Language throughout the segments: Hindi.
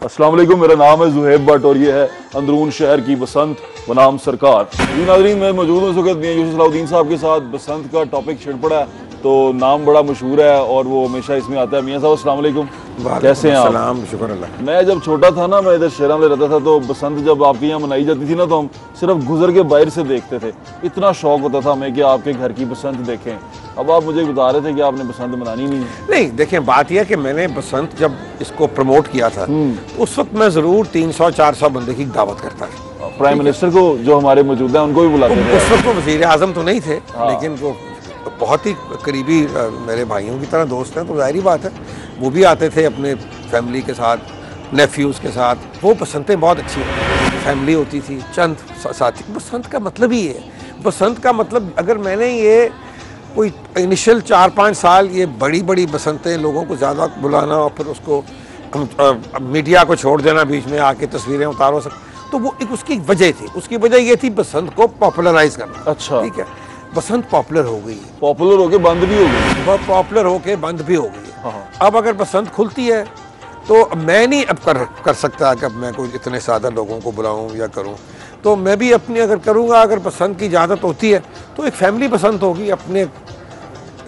अस्सलाम वालेकुम, मेरा नाम है जुहैब भट्ट और ये है अंदरून शहर की बसंत बनाम सरकार। जी नाज़रीन, मैं मौजूद हूँ इस वक्त मियां यूसुफ सलाहुद्दीन साहब के साथ। बसंत का टॉपिक छिड़ पड़ा है तो नाम बड़ा मशहूर है और वो हमेशा इसमें आता है। मियां साहब अस्सलाम वालेकुम, कैसे हैं आप? सलाम, शुक्र अल्लाह। मैं जब छोटा था ना, मैं इधर शेरा में रहता था, तो बसंत जब आपके यहाँ मनाई जाती थी ना, तो हम सिर्फ गुजर के बाहर से देखते थे। इतना शौक होता था हमें कि आपके घर की बसंत देखें। अब आप मुझे बता रहे थे कि आपने बसंत मनानी नहीं, देखें, बात यह है कि मैंने बसंत जब इसको प्रमोट किया था तो उस वक्त मैं ज़रूर 300-400 बंदे की दावत करता था। प्राइम मिनिस्टर को जो हमारे मौजूद हैं उनको भी बुलाते थे। उस वक्त वो वज़ीर आज़म तो नहीं थे, लेकिन वो बहुत ही करीबी मेरे भाइयों की तरह दोस्त हैं, तो ज़ाहिरी बात है वो भी आते थे अपने फैमिली के साथ, नेफ्यूज़ के साथ। वो बसंतें बहुत अच्छी फैमिली होती थी, चंद साथी। बसंत का मतलब ही है, बसंत का मतलब, अगर मैंने ये कोई इनिशियल 4-5 साल ये बड़ी बड़ी बसंतें लोगों को ज़्यादा बुलाना और फिर उसको मीडिया को छोड़ देना, बीच में आके तस्वीरें उतारो सक, तो वो एक उसकी वजह थी। उसकी वजह ये थी बसंत को पॉपुलराइज करना। अच्छा, ठीक है। बसंत पॉपुलर हो गई, पॉपुलर होके बंद भी हो गई, पॉपुलर होके बंद भी हो गई। अब अगर बसंत खुलती है तो मैं नहीं अब कर सकता कि अब मैं कोई इतने ज़्यादा लोगों को बुलाऊं या करूं, तो मैं भी अपनी अगर करूंगा, अगर बसंत की इजाज़त होती है तो एक फैमिली बसंत होगी, अपने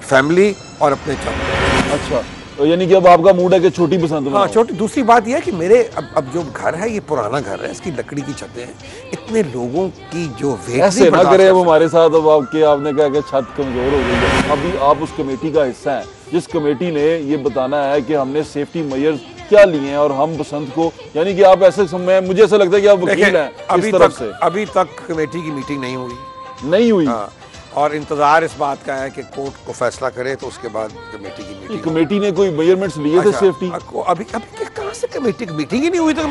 फैमिली और अपने चंद। अच्छा, तो यानी कि अब आपका मूड है कि छोटी बसंत? हाँ, छोटी। दूसरी बात यह है कि मेरे अब जो घर है ये पुराना घर है, इसकी लकड़ी की छतें हैं, इतने लोगों की जो वेट ऐसे ना करे वो हमारे साथ। अब आपने कहा कि छत कमजोर हो गई है, अभी आप उस कमेटी का हिस्सा हैं जिस कमेटी ने ये बताना है कि हमने सेफ्टी मेजर्स क्या लिए हैं और हम बसंत को, यानी कि आप ऐसे समय, मुझे ऐसा लगता है कि आप वकील हैं इस तरफ से। अभी तक कमेटी की मीटिंग नहीं हुई। हाँ, और इंतजार इस बात का है कि कोर्ट को फैसला करे तो उसके बाद कमेटी की मीटिंग। कमेटी ने कोई मेजरमेंट्स लिए थे सेफ्टी? अभी कहाँ से कमेटी की मीटिंग ही नहीं हुई? तो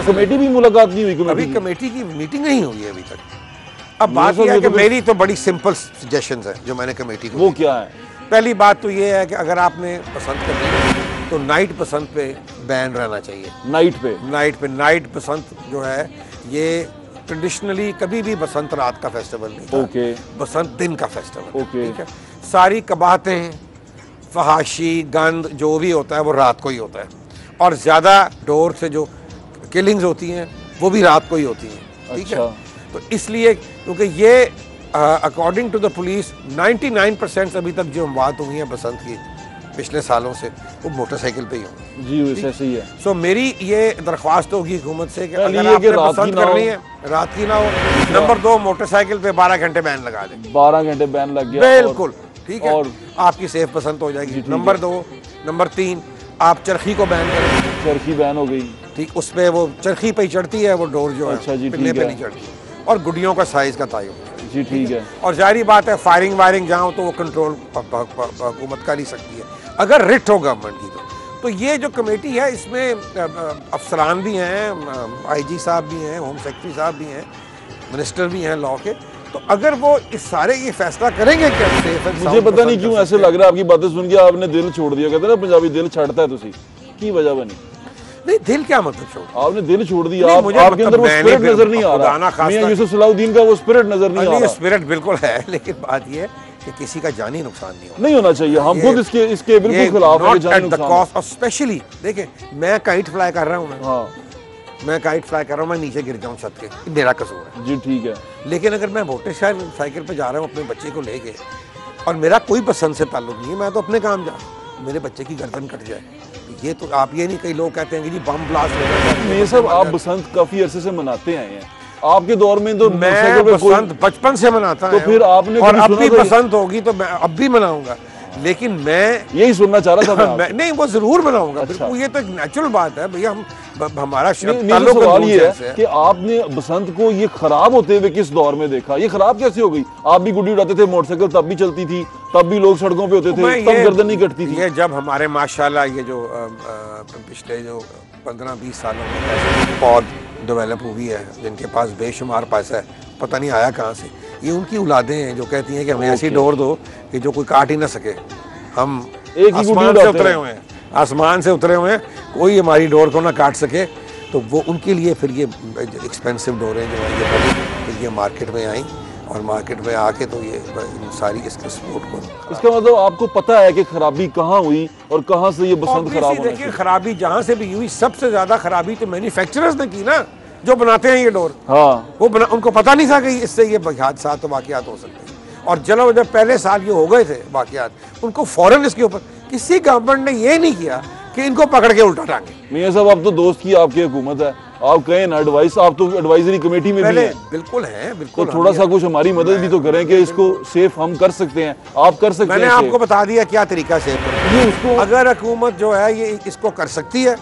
कमेटी भी मुलाकात नहीं हुई? अभी कमेटी की मीटिंग नहीं हुई है अभी तक। अब बात यह है कि मेरी तो बड़ी सिंपल सजेशंस है जो मैंने कमेटी को। वो क्या है? पहली बात तो ये है कि अगर आपने पसंद करनी तो नाइट बसंत पे बैन रहना चाहिए। नाइट बसंत जो है ये ट्रेडिशनली कभी भी बसंत रात का फेस्टिवल नहीं था। बसंत दिन का फेस्टिवल। ठीक है। सारी कबाहतें, फहाशी, गंद जो भी होता है वो रात को ही होता है, और ज़्यादा डोर से जो किलिंग्स होती हैं वो भी रात को ही होती हैं। ठीक है। तो इसलिए क्योंकि ये अकॉर्डिंग टू द पुलिस 99% अभी तक जो बात हुई है बसंत की पिछले सालों से, वो मोटरसाइकिल पे ही होंगी। जी, वैसे ही है। सो मेरी ये दरख्वास्त होगी हुकूमत से कि अगर आपने पसंद करनी है रात की ना हो। नंबर 2, मोटरसाइकिल पे 12 घंटे बैन लगा दें। 12 घंटे बैन लग गया, बिल्कुल ठीक है, और आपकी सेफ पसंद हो जाएगी। नंबर 3, आप चरखी को बैन करें। चरखी बैन हो गई। ठीक, उस पर वो चरखी पे ही चढ़ती है वो डोर जो है। अच्छा जी, पिल्ले पे नहीं चढ़ती। और गुडियों का साइज का तय। जी ठीक है। और जाहिर बात है फायरिंग वायरिंग जहाँ हो तो वो कंट्रोल हुकूमत कर ही सकती है अगर रिट हो गवर्नमेंट की। तो ये जो कमेटी है इसमें अफसरान भी हैं, आईजी साहब भी हैं, होम सेक्रेटरी साहब भी हैं, मिनिस्टर भी हैं लॉ के। तो अगर वो इस सारे ये फैसला करेंगे कि मुझे पता नहीं क्यों ऐसे लग रहा है आपकी बातें सुन के आपने दिल छोड़ दिया। कहते ना पंजाबी, दिल छड़ता है तुसी की वजह बनी? नहीं, दिल क्या मतलब छोड़? आपने दिल छोड़ दिया। आपके अंदर वो स्पिरिट नजर नहीं आ रहा। मियां यूसुफ सलाहुद्दीन का वो स्पिरिट नजर नहीं आ रहा। स्पिरिट बिल्कुल है, लेकिन बात ये है कि किसी का जानी नुकसान नहीं होना चाहिए। हम खुद इसके बिल्कुल खिलाफ हैं। जानी नुकसान स्पेशली देखिए, मैं काइट फ्लाई कर रहा हूँ, मैं काइट फ्लाई कर रहा हूँ, मैं नीचे गिर जाऊँ छत के, मेरा कसूर है। जी ठीक है। लेकिन अगर मैं मोटरसाइकिल पे जा रहा हूँ अपने बच्चे को लेके और मेरा कोई पसंद से ताल्लुक नहीं है, मैं तो अपने काम जा रहा हूँ, मेरे बच्चे की गर्दन कट जाए, ये तो आप ये नहीं, कई लोग कहते हैं कि जी बम ब्लास्ट हो जाता है। ये सब आप बसंत काफी अरसे से मनाते आए हैं। आपके दौर में तो मैं बसंत बचपन से मनाता हूं, तो फिर आपने और अब भी बसंत होगी तो मैं अब भी मनाऊंगा। लेकिन मैं यही सुनना चाह रहा था। मैं नहीं, वो जरूर मनाऊंगा। अच्छा। ये तो एक नेचुरल बात है भैया। हमारा सवाल ये है कि आपने बसंत को ये खराब होते हुए किस दौर में देखा? ये खराब कैसे हो गई? आप भी गुड्डी उड़ाते थे, मोटरसाइकिल तब भी चलती थी, तब भी लोग सड़कों पे होते थे, तब गर्दन नहीं कटती थी। ये जब हमारे माशाल्लाह ये जो पिछले जो 15-20 सालों में पौध डेवलप हुई है, जिनके पास बेशुमार पैसा है, पता नहीं आया कहाँ से, ये उनकी औलादें हैं जो कहती हैं कि हमें ऐसी डोर दो कि जो कोई काट ही ना सके। हम आसमान से उतरे हुए हैं, आसमान से उतरे हुए हैं, कोई हमारी डोर को ना काट सके। तो वो उनके लिए फिर ये एक्सपेंसिव डोरें जो है ये मार्केट में आई और मार्केट में आके तो ये सारी इसके सपोर्ट को। इसका मतलब आपको पता है कि खराबी कहाँ हुई और कहाँ से ये बसंत खराब होना। देखिए खराबी जहाँ से भी हुई, सबसे ज्यादा खराबी तो मैन्युफैक्चरर्स ने की ना, जो बनाते हैं ये डोर। हाँ, उनको पता नहीं था कि इससे ये हादसा वाकयात हो सकते हैं। और चलो जब पहले साल ये हो गए थे वाकयात, उनको फौरन इसके ऊपर किसी गवर्नमेंट ने ये नहीं किया कि इनको पकड़ के उल्टा टांगे। मियां साहब आप तो दोस्त की आपकी हुकूमत है, आप कहें ना एडवाइस, आप तो एडवाइजरी कमेटी में भी हैं। बिल्कुल है, बिल्कुल। तो थोड़ा सा कुछ हमारी मदद भी तो करें कि इसको सेफ हम कर सकते हैं, आप कर सकते हैं। मैंने आपको बता दिया क्या तरीका सेफ करना। अगर हुकूमत जो है ये इसको कर सकती है,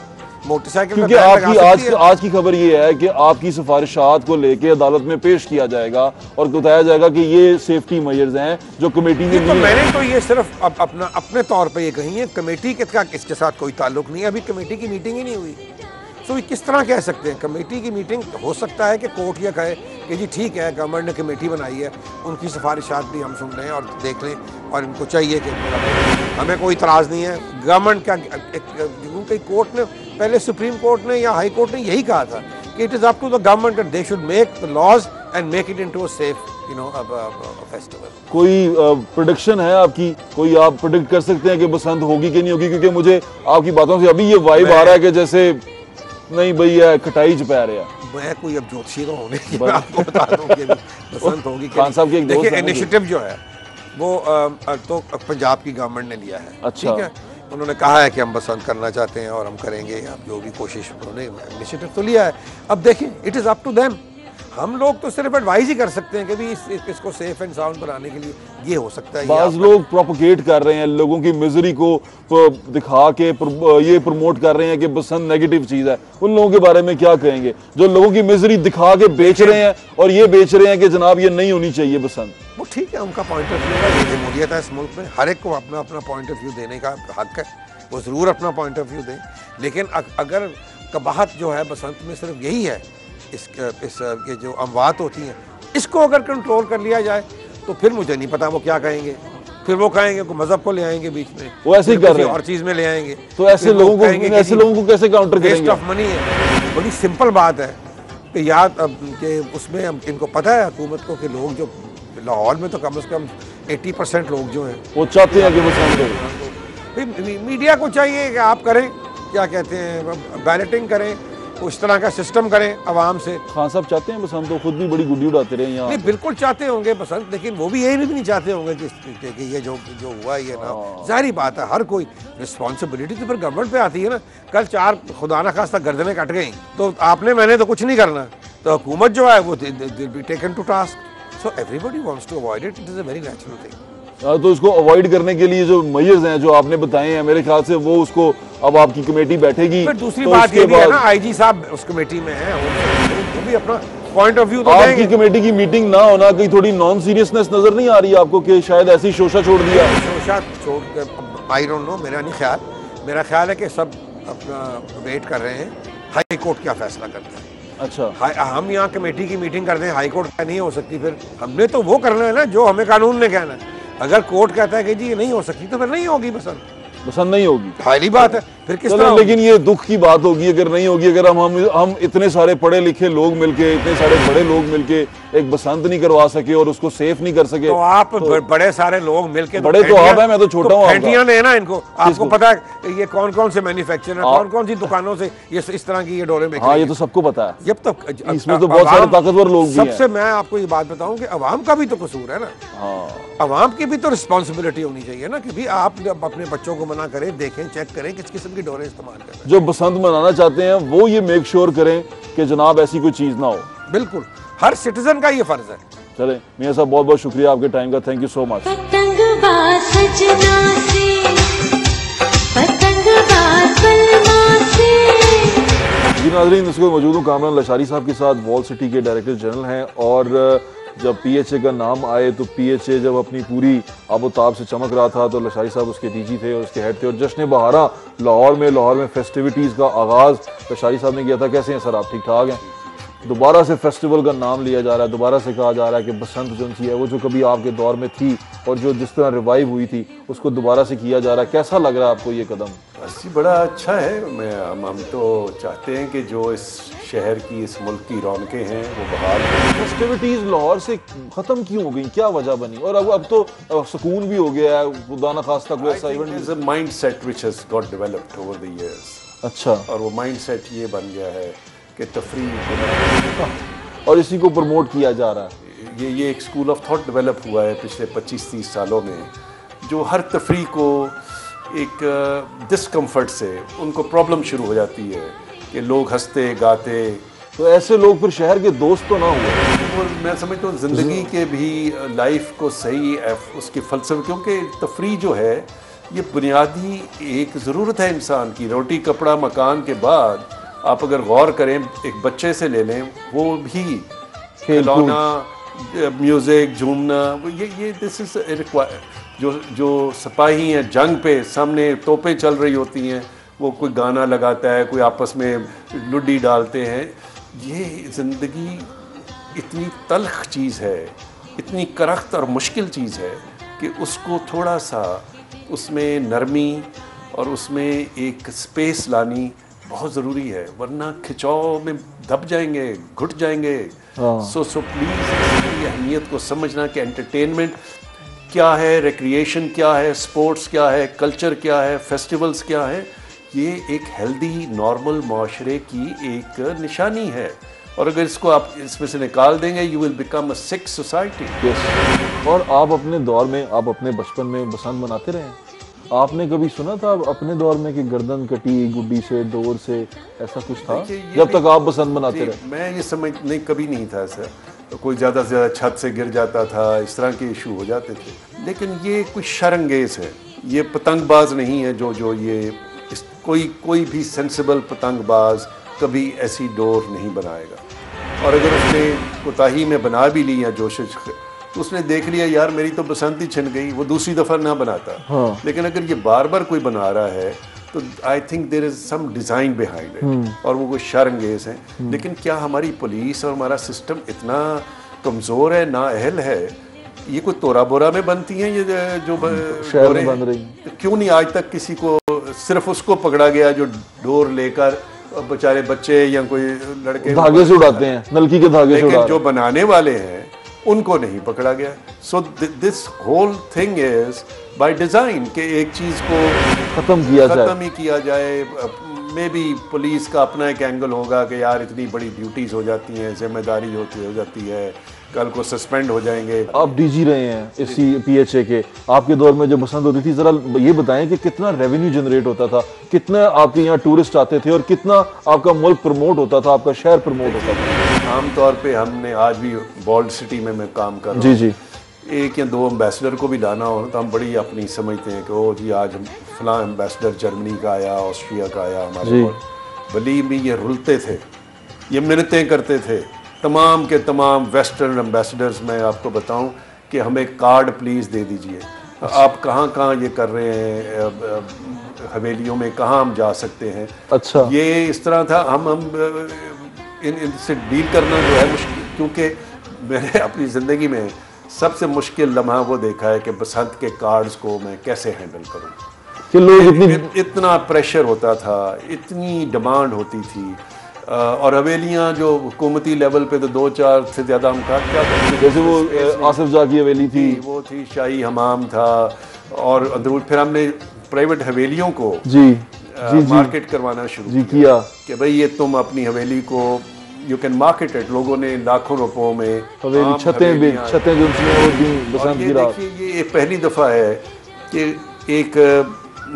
मोटरसाइकिल, क्योंकि आपकी आज की खबर ये है कि आपकी सिफारिशात को लेके अदालत में पेश किया जाएगा और बताया जाएगा कि ये सेफ्टी मेजर्स हैं जो कमेटी ने तो मैंने तो ये सिर्फ अपने तौर पे ये कही है, कमेटी का इसके साथ कोई ताल्लुक नहीं है। अभी कमेटी की मीटिंग ही नहीं हुई, तो किस तरह कह सकते हैं कमेटी की मीटिंग। हो सकता है कि कोर्ट यह कहे कि जी ठीक है, गवर्नमेंट ने कमेटी बनाई है, उनकी सिफारिशात भी हम सुन रहे हैं और देख लें, और इनको चाहिए कि हमें कोई इतराज़ नहीं है। गवर्नमेंट का क्योंकि कोर्ट ने पहले, सुप्रीम कोर्ट ने या हाई कोर्ट ने यही कहा था कि it is up to the government that they should make the laws and make it into a safe festival. कोई प्रेडिक्शन है आपकी, कोई आप प्रेडिक्ट कर सकते हैं कि बसंत होगी कि नहीं होगी? क्योंकि मुझे आपकी बातों से अभी ये वाइब आ रहा है कि जैसे नहीं भैया खटाई च पै रहा है। मैं कोई अब ज्योतिषी तो होने की मैं आपको बता दूं कि बसंत होगी। खान साहब की एक दोस्त देखिए इनिशिएटिव जो है वो तो पंजाब की गवर्नमेंट ने लिया है। अच्छा। ठीक है, उन्होंने कहा है कि हम बसंत करना चाहते हैं और हम करेंगे, अब जो भी कोशिश, उन्होंने इनिशिएटिव तो लिया है। अब देखिए it is up to them. हम लोग तो सिर्फ एडवाइस ही कर सकते हैं कि भी इसको सेफ एंड साउंड बनाने के लिए ये हो सकता है। बाज़ लोग प्रोपोगेट कर रहे हैं, लोगों की मिजरी को दिखा के ये प्रमोट कर रहे हैं कि बसंत नेगेटिव चीज़ है। उन लोगों के बारे में क्या कहेंगे जो लोगों की मिजरी दिखा के बेच रहे हैं और ये बेच रहे हैं कि जनाब ये नहीं होनी चाहिए बसंत? वो ठीक है, उनका पॉइंट ऑफ व्यू है, ये जमहूरियत है इस मुल्क में, हर एक को अपना अपना पॉइंट ऑफ व्यू देने का हक है, वो ज़रूर अपना पॉइंट ऑफ व्यू दें। लेकिन अगर कबाहत जो है बसंत में सिर्फ यही है, ये जो अमवात होती हैं, इसको अगर कंट्रोल कर लिया जाए तो फिर मुझे नहीं पता वो क्या कहेंगे। फिर वो कहेंगे को मजहब को ले आएंगे बीच में, वो ऐसे ही कर रहे हैं, और चीज़ में ले आएंगे। तो ऐसे लोगों को कैसे काउंटर करेंगे? वेस्ट ऑफ मनी है। बड़ी सिंपल बात है कि याद कि उसमें इनको पता है हुकूमत को कि लोग जो लाहौर में तो कम से कम 80% लोग जो हैं वो चाहते हैं कि बसंत। मीडिया को चाहिए कि आप करें, क्या कहते हैं, बैलेटिंग करें, उस तरह का सिस्टम करें आवाम से। खान साहब चाहते हैं बसंत, तो खुद भी बड़ी गुड्डी उड़ाते रहे यहाँ। नहीं, बिल्कुल चाहते होंगे बसंत, लेकिन वो भी यही भी नहीं चाहते होंगे कि ये जो हुआ ये ना, जाहिर बात है हर कोई रिस्पॉन्सिबिलिटी तो फिर गवर्नमेंट पे आती है ना। कल 4 खुदा ना खास्ता गर्दनें कट गई तो आपने मैंने तो कुछ नहीं करना, तो हुकूमत जो है वो will be taken to task. So everybody wants to avoid it, it is a very natural thing. तो इसको अवॉइड करने के लिए जो मेजर्स हैं जो आपने बताए हैं, मेरे ख्याल से वो उसको अब आपकी कमेटी बैठेगी। फिर दूसरी बात ये भी है ना, आईजी साहब उस कमेटी में है, वो भी अपना पॉइंट ऑफ व्यू तो आपकी कमेटी की मीटिंग ना होना कहीं थोड़ी नॉन सीरियसनेस नजर नहीं आ रही है आपको कि शायद ऐसी शोशा छोड़ दिया? शोशा छोड़, आई डोंट नो, मेरा नहीं ख्याल। मेरा ख्याल है कि सब अपना वेट कर रहे हैं हाई कोर्ट क्या फैसला करता है। अच्छा, हम यहाँ कमेटी की मीटिंग करते हैं, हाई कोर्ट का नहीं हो सकती, फिर हमने तो वो करना है ना जो हमें कानून ने कहना है। अगर कोर्ट कहता है कि जी ये नहीं हो सकती तो फिर नहीं होगी बसंत, बसंत नहीं होगी, पहली बात है। फिर किस तरह? लेकिन ये दुख की बात होगी अगर नहीं होगी, अगर हम इतने सारे पढ़े लिखे लोग मिलके, इतने सारे बड़े लोग मिलके एक बसंत नहीं करवा सके और उसको सेफ नहीं कर सके। तो आप बड़े सारे लोग मिलके, बड़े तो आप हैं, मैं तो छोटा हूँ। फेंटियां लेना इनको, आपको पता है ये कौन कौन से मैन्युफैक्चरर, कौन कौन सी दुकानों से ये इस तरह की ये डोरे में। हाँ, ये तो सबको पता है। जब तक इसमें तो बहुत सारे ताकतवर लोग भी हैं। सबसे मैं आपको ये बात बताऊं कि अवाम का भी तो कसूर है ना। अवाम की भी तो रिस्पॉन्सिबिलिटी होनी चाहिए ना कि भी आप अपने बच्चों को मना करें, देखें, चेक करें किस किस्म की डोरे इस्तेमाल करें। जो बसंत मनाना चाहते हैं वो ये मेक श्योर करें कि जनाब ऐसी कोई चीज ना हो। बिल्कुल, हर सिटीजन का ये फर्ज है। चले मियां साहब, बहुत बहुत शुक्रिया आपके टाइम का, थैंक यू सो मच। जी नाज़रीन, इस वक्त मौजूद हूँ कामरान लशारी साहब के साथ, वॉल सिटी के डायरेक्टर जनरल हैं। और जब पीएचए का नाम आए तो पीएचए जब अपनी पूरी आबोताब से चमक रहा था तो लशारी साहब उसके डीजी थे और उसके हेड थे। और जश्न बहारा लाहौर में फेस्टिविटीज़ का आगाज़ लशारी साहब ने किया था। कैसे हैं सर आप? ठीक ठाक हैं? दोबारा से फेस्टिवल का नाम लिया जा रहा है, दोबारा से कहा जा रहा है कि बसंत जो है वो जो कभी आपके दौर में थी और जो जिस तरह रिवाइव हुई थी उसको दोबारा से किया जा रहा है, कैसा लग रहा है आपको ये कदम? जी बड़ा अच्छा है। हम तो चाहते हैं कि जो इस शहर की, इस मुल्क की रौनकें हैं वो बहाल। फेस्टिविटीज लाहौर से खत्म क्यों हो गई, क्या वजह बनी? और अब तो सुकून भी हो गया है, खुदा न खास्ता कोई ऐसा event. Mindset which has got developed over the years. अच्छा। और वो माइंडसेट ये बन गया है कि तफरीह और इसी को प्रमोट किया जा रहा है। ये एक स्कूल ऑफ थॉट डेवलप हुआ है पिछले 25-30 सालों में, जो हर तफरीह को एक डिस्कम्फर्ट से उनको प्रॉब्लम शुरू हो जाती है कि लोग हंसते गाते। तो ऐसे लोग फिर शहर के दोस्त तो ना हुए। और मैं समझता हूँ ज़िंदगी के भी लाइफ को सही उसकी फ़लसफ़े, क्योंकि तफरीह जो है ये बुनियादी एक ज़रूरत है इंसान की। रोटी कपड़ा मकान के बाद आप अगर गौर करें, एक बच्चे से ले लें, वो भी खिलौना, म्यूज़िक, झूमना, ये दिस इज़ रिक्वायर। जो सिपाही हैं जंग पे, सामने तोपें चल रही होती हैं, वो कोई गाना लगाता है, कोई आपस में लुड्डी डालते हैं। ये ज़िंदगी इतनी तल्ख चीज़ है, इतनी करख्त और मुश्किल चीज़ है कि उसको थोड़ा सा उसमें नरमी और उसमें एक स्पेस लानी बहुत ज़रूरी है, वरना खिंचाव में दब जाएंगे, घुट जाएंगे। सो प्लीज़ इसकी अहमियत को समझना कि एंटरटेनमेंट क्या है, रिक्रिएशन क्या है, स्पोर्ट्स क्या है, कल्चर क्या है, फेस्टिवल्स क्या है, ये एक हेल्दी नॉर्मल माशरे की एक निशानी है। और अगर इसको आप इसमें से निकाल देंगे, you will become a sick society. और आप अपने दौर में, आप अपने बचपन में बसंत मनाते रहे? आपने कभी सुना था अपने दौर में कि गर्दन कटी गुड्डी से, डोर से, ऐसा कुछ था जब तक आप बसंत मनाते रहे? मैं ये समझ नहीं, कभी नहीं था ऐसा। तो कोई ज़्यादा से ज़्यादा छत से गिर जाता था, इस तरह के इशू हो जाते थे। लेकिन ये कुछ शर्मंगेज़ है, ये पतंगबाज नहीं है। जो ये कोई भी सेंसिबल पतंगबाज कभी ऐसी डोर नहीं बनाएगा। और अगर उसने कोताही में बना भी ली या जोश, तो उसने देख लिया यार मेरी तो बसंत ही छिन गई, वो दूसरी दफ़ा ना बनाता। हाँ। लेकिन अगर ये बार बार कोई बना रहा है तो I think there is some design behind it, और वो कोई शर्मंगेज़ है। लेकिन क्या हमारी पुलिस और हमारा सिस्टम इतना कमज़ोर है, नाअहल है? ये कोई तोरा बोरा में बनती हैं ये जो शहर में बन रही, तो क्यों नहीं आज तक किसी को, सिर्फ उसको पकड़ा गया जो डोर लेकर बेचारे बच्चे या कोई लड़के धागे से उड़ाते हैं, नलकी के धागे से उड़ाते हैं। जो बनाने वाले हैं उनको नहीं पकड़ा गया। So this whole thing is by design कि एक चीज़ को खत्म ही किया जाए। मे बी पुलिस का अपना एक एंगल होगा कि यार इतनी बड़ी ड्यूटीज़ हो जाती हैं, जिम्मेदारी हो जाती है, कल को सस्पेंड हो जाएंगे। आप डीजी रहे हैं इस PHA के, आपके दौर में जो बसंत होती थी, ज़रा ये बताएं कि कितना रेवेन्यू जनरेट होता था, कितना आपके यहाँ टूरिस्ट आते थे और कितना आपका मुल्क प्रमोट होता था, आपका शहर प्रमोट होता था? आमतौर पे हमने, आज भी बॉल्ड सिटी में मैं काम कर रहा हूँ, जी, एक या दो एम्बेसडर को भी लाना हो तो हम बड़ी अपनी समझते हैं कि ओ जी आज फलां एम्बेसडर जर्मनी का आया, ऑस्ट्रिया का आया हमारे। बली में ये रुलते थे, ये मिन्नतें करते थे, तमाम के तमाम वेस्टर्न एम्बेसडर्स। मैं आपको बताऊं कि हमें कार्ड प्लीज़ दे दीजिए, आप कहाँ कहाँ ये कर रहे हैं, हवेलियों में कहाँ हम जा सकते हैं। अच्छा, ये इस तरह था। हम इनसे डील करना जो है मुश्किल, क्योंकि मैंने अपनी ज़िंदगी में सबसे मुश्किल लम्हा वो देखा है कि बसंत के कार्ड्स को मैं कैसे हैंडल करूँ कि लोग इतना प्रेशर होता था, इतनी डिमांड होती थी। और हवेलियाँ जो हुकूमती लेवल पे तो 2-4 से ज़्यादा हम क्या करते, जैसे वो आसिफ जा की हवेली थी, वो थी, शाही हमाम था, और अंदरून फिर हमने प्राइवेट हवेलियों को मार्केट करवाना शुरू किया कि भाई ये तुम अपनी हवेली को यू कैन मार्केट इट। लोगों ने लाखों रुपयों में छतें जो बसंत की रात। ये पहली दफ़ा है कि एक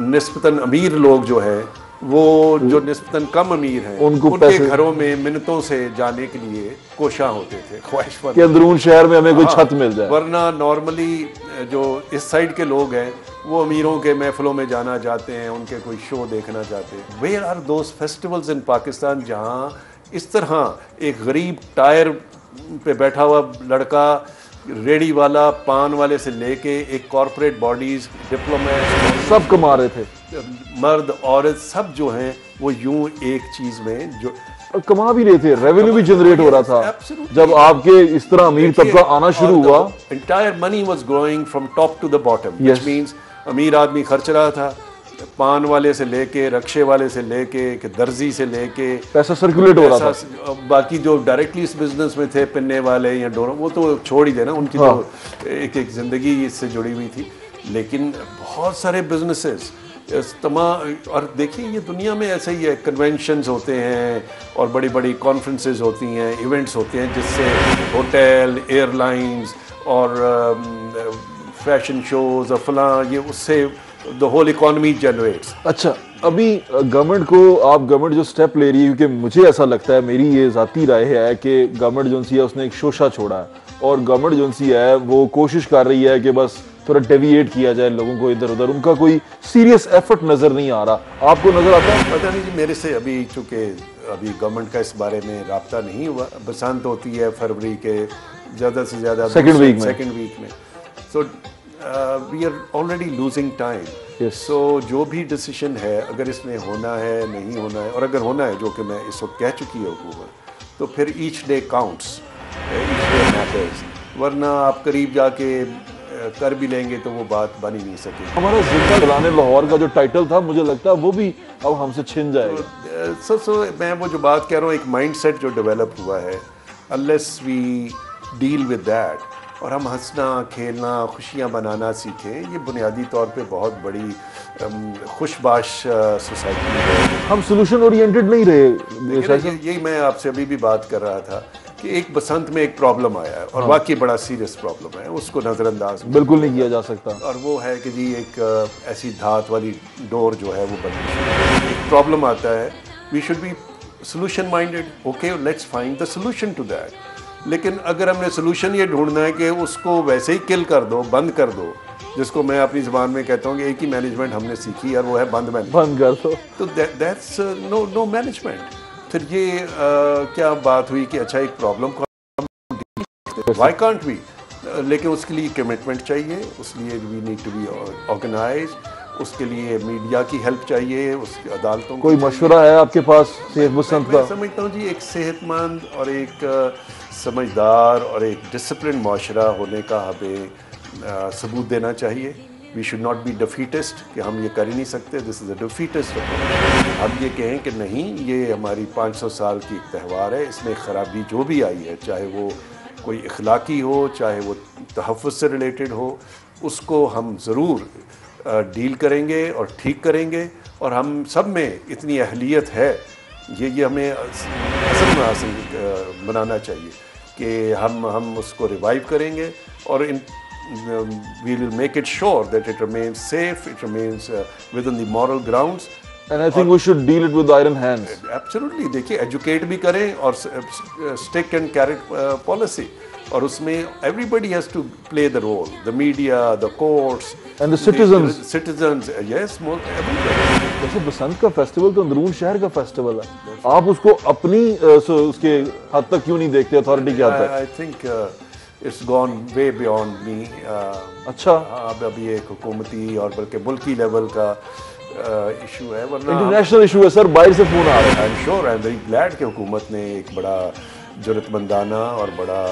निस्बतन अमीर लोग जो है, वो जो निस्बतन कम अमीर हैं, उनके घरों में मिन्नतों से जाने के लिए कोशा होते थे, ख्वाहिशमंद कि अंदरून शहर में हमें कोई छत मिल जाए। वरना नॉर्मली जो इस साइड के लोग हैं वो अमीरों के महफिलों में जाना चाहते हैं, उनके कोई शो देखना चाहते हैं। Where are those festivals in Pakistan जहाँ इस तरह एक गरीब टायर पे बैठा हुआ लड़का, रेडी वाला, पान वाले से लेके एक कॉरपोरेट बॉडीज, डिप्लोमेट, सब कमा रहे थे, मर्द औरत सब जो हैं वो यूं एक चीज़ में जो कमा भी रहे थे, रेवेन्यू भी जनरेट हो रहा था। जब आपके इस तरह अमीर तबका आना शुरू हुआ, entire money was growing from top to the bottom, which means अमीर आदमी खर्च रहा था, पान वाले से लेके, रक्शे वाले से लेके, दर्जी से लेके पैसा सर्कुलेट हो रहा था। बाकी जो डायरेक्टली इस बिजनेस में थे, पिन्ने वाले या डोर, वो तो छोड़ ही देना, उनकी तो एक जिंदगी इससे जुड़ी हुई थी। लेकिन बहुत सारे बिजनेसेस और देखिए ये दुनिया में ऐसा ही है, कन्वेंशंस होते हैं और बड़ी बड़ी कॉन्फ्रेंसेस होती हैं, इवेंट्स होते हैं, जिससे होटल, एयरलाइंस और फैशन शोज और फलां, ये उससे द होल इकोनॉमी जनरेट्स। अच्छा, अभी गवर्नमेंट को, आप गवर्नमेंट जो स्टेप ले रही है, क्योंकि मुझे ऐसा लगता है, मेरी ये ज़ाती राय है कि गवर्नमेंट जो सी है उसने एक शोशा छोड़ा है और गवर्नमेंट जो सी है वो कोशिश कर रही है कि बस थोड़ा डेविएट किया जाए लोगों को इधर उधर, उनका कोई सीरियस एफर्ट नज़र नहीं आ रहा। आपको नज़र आता है? पता नहीं जी, मेरे से अभी चूँकि अभी गवर्नमेंट का इस बारे में राब्ता नहीं हुआ। बसंत होती है फरवरी के ज़्यादा से ज़्यादा सेकेंड वीक में, so we are already losing time. So जो भी डिसीजन है, अगर इसमें होना है, नहीं होना है, और अगर होना है, जो कि मैं इस वक्त कह चुकी है हुकूमत, तो फिर each day counts, each day matters, वरना आप करीब जाके कर भी लेंगे तो वो बात बन ही नहीं सके। हमारा जिंदा जलाने लाहौर का जो टाइटल था, मुझे लगता है वो भी अब हमसे छिन जाएगा। सो मैं वो जो बात कह रहा हूँ, एक माइंडसेट जो डेवलप हुआ है, unless we deal with that और हम हंसना, खेलना, खुशियाँ बनाना सीखें, ये बुनियादी तौर पे बहुत बड़ी खुशबाश सोसाइटी है। हम सोल्यूशन ओरिएंटेड नहीं रहे। यही मैं आपसे अभी भी बात कर रहा था कि एक बसंत में एक प्रॉब्लम आया है और वाकई बड़ा सीरियस प्रॉब्लम है, उसको नज़रअंदाज बिल्कुल नहीं किया जा सकता। और वो है कि जी एक ऐसी धात वाली डोर जो है वो बंद, एक प्रॉब्लम आता है, we should be solution minded, okay let's find the solution to that. लेकिन अगर हमने सोल्यूशन ये ढूंढना है कि उसको वैसे ही किल कर दो, बंद कर दो, जिसको मैं अपनी ज़बान में कहता हूँ कि एक ही मैनेजमेंट हमने सीखी और वो है बंद कर दो, तो दैट्स नो मैनेजमेंट। फिर ये क्या बात हुई कि अच्छा एक प्रॉब्लम को व्हाई कांट वी, लेकिन उसके लिए कमिटमेंट चाहिए, उसलिए we need to be organise, उसके लिए मीडिया की हेल्प चाहिए, उसकी अदालतों कोई मशवरा है आपके पास सेफ बसंत का? मैं समझता हूँ जी एक सेहतमंद और एक समझदार और एक डिसिप्लिन माशरा होने का हमें सबूत देना चाहिए। We should not be defeatist कि हम ये कर ही नहीं सकते, दिस इज़ अ डिफीटिस्ट। हम ये कहें कि नहीं, ये हमारी 500 साल की एक त्यौहार है, इसमें ख़राबी जो भी आई है, चाहे वो कोई इखलाकी हो, चाहे वो तहफ़्फ़ुज़ से रिलेटेड हो, उसको हम ज़रूर डील करेंगे और ठीक करेंगे। और हम सब में इतनी अहलियत है, ये हमें असल में हासिल बनाना चाहिए कि हम उसको रिवाइव करेंगे और we will make it sure that it remains safe, it remains within the moral grounds. And I think we should deal it with iron hands. Absolutely. देखिए, educate भी करें और stick and carrot policy, और उसमें everybody has to play the role, the media, the courts and the citizens. Yes, everybody. जैसे बसंत का फेस्टिवल तो अंदरून शहर का फेस्टिवल है, आप उसको अपनी उसके हद तक क्यों नहीं देखते, अथॉरिटी के हद तक? I think it's gone way beyond me. अच्छा, अब ये एक हुकूमती और बल्कि मुल्की लेवल का इशू है, वरना इंटरनेशनल इशू है सर, बाहर से फोन आ रहा है। I am sure, I am very glad कि हुकूमत ने एक बड़ा जुर्रतमंदाना और बड़ा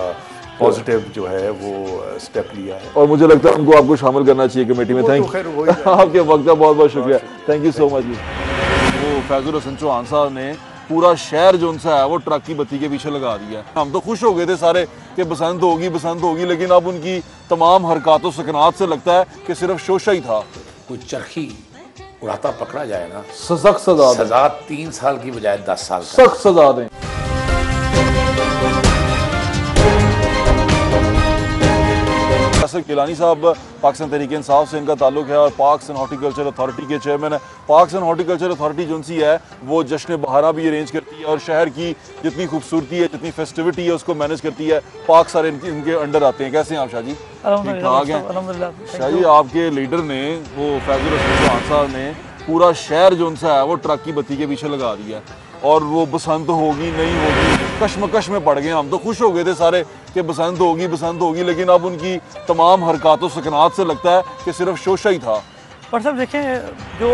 पॉजिटिव जो है वो स्टेप लिया है, और मुझे लगता है उनको आपको शामिल करना चाहिए कमेटी में। थैंक यू, आपके वक्त का बहुत बहुत शुक्रिया, थैंक यू सो मच। वो फैजुल हसन चौहान साहब ने पूरा शहर जो उनसा है वो ट्रक की बत्ती के पीछे लगा दिया। हम तो खुश हो गए थे सारे कि बसंत होगी, लेकिन अब उनकी तमाम हरकतों सकनात से लगता है कि सिर्फ शोशा ही था। कोई चरखी उड़ाता पकड़ा जाए ना, सख्त सजा 3 साल की बजाय 10 साल सख्त सजा दें। गिलानी साहब पाकिस्तान तहरीक इंसाफ से इनका ताल्लुक है और पाक्स एंड हॉर्टिकल्चर अथॉरिटी के चेयरमैन है। पाक्स एंड हॉर्टिकल्चर अथॉरिटी जो सी है वो जश्न बहारा भी अरेंज करती है और शहर की जितनी खूबसूरती है, जितनी फेस्टिविटी है, उसको मैनेज करती है। पाक सारे इनके अंडर आते हैं। कैसे हैं आप शाह जी? ठीक ठाक हैं शाह जी। आपके लीडर ने, वो फैजुल हसन चौहान साहब ने, पूरा शहर जो सा है वो ट्रक की बत्ती के पीछे लगा दिया और वो बसंत होगी नहीं होगी कश्मकश में पड़ गए। हम तो खुश हो गए थे सारे कि बसंत होगी, लेकिन अब उनकी तमाम हरकतों सकनात से लगता है कि सिर्फ शोशा ही था। पर सब देखें, जो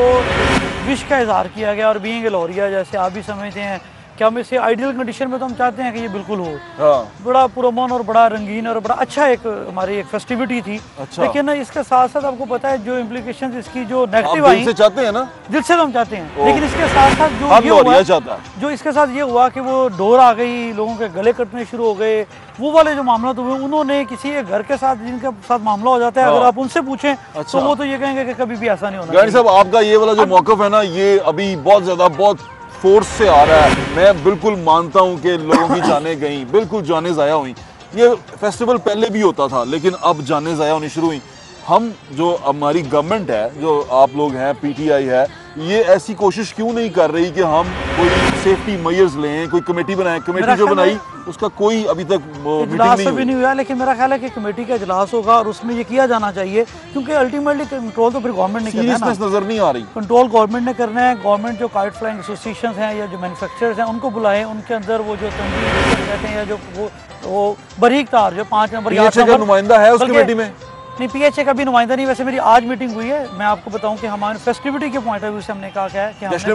विश का इजहार किया गया और बीइंग लाहौरिया, जैसे आप भी समझते हैं कि हम इसे आइडियल कंडीशन में तो हम चाहते हैं कि ये बिल्कुल हो। हाँ। बड़ा पुरअमन और बड़ा रंगीन और बड़ा अच्छा एक हमारी एक फेस्टिविटी थी। अच्छा। लेकिन इसके साथ साथ आपको पता है जो इम्प्लीकेशन इसकी जो नेगेटिव आप आई, दिल से चाहते हैं ना? दिल से तो हम चाहते हैं, लेकिन इसके साथ साथ जो ये हुआ, जो इसके साथ ये हुआ कि वो डोर आ गई, लोगों के गले कटने शुरू हो गए, वो वाले जो मामला हुए, उन्होंने किसी एक घर के साथ जिनके साथ मामला हो जाता है, अगर आप उनसे पूछें तो वो तो ये कहेंगे कि कभी भी ऐसा नहीं होना। गानी साहब, आपका ये वाला जो मौक़िफ़ है ना, ये अभी बहुत ज्यादा बहुत फोर्स से आ रहा है। मैं बिल्कुल मानता हूं कि लोगों की जानें गई, बिल्कुल जानें ज़ाया हुई। ये फेस्टिवल पहले भी होता था, लेकिन अब जानें ज़ाया होनी शुरू हुई। हम जो हमारी गवर्नमेंट है, जो आप लोग हैं, पीटीआई है, ये ऐसी कोशिश क्यों नहीं कर रही कि हम कोई सेफ्टी मेजर्स लें, कोई कमेटी बनाएं? कमेटी जो बनाई उसका कोई अभी तक इजलास भी नहीं हुआ, लेकिन मेरा ख्याल है कि कमेटी का इजलास होगा और उसमें ये किया जाना चाहिए, क्योंकि अल्टीमेटली कंट्रोल तो फिर गवर्नमेंट ने करना है ना। नजर नहीं आ रही, कंट्रोल गवर्नमेंट ने करना है। गवर्नमेंट जो काइट फ्लाइंग एसोसिएशन हैं या जो मैन्युफैक्चरर्स हैं उनको बुलाएं, उनके अंदर वो जो कहते हैं या जो वो बारीक तार जो 5 नंबर का नुमाइंदा है उस कमेटी में नहीं, पीएचए का भी नुमाइंदा नहीं। वैसे मेरी आज मीटिंग हुई है, मैं आपको बताऊं कि हमारे फेस्टिविटी के पॉइंट ऑफ व्यू से हमने कहा क्या है कि जश्न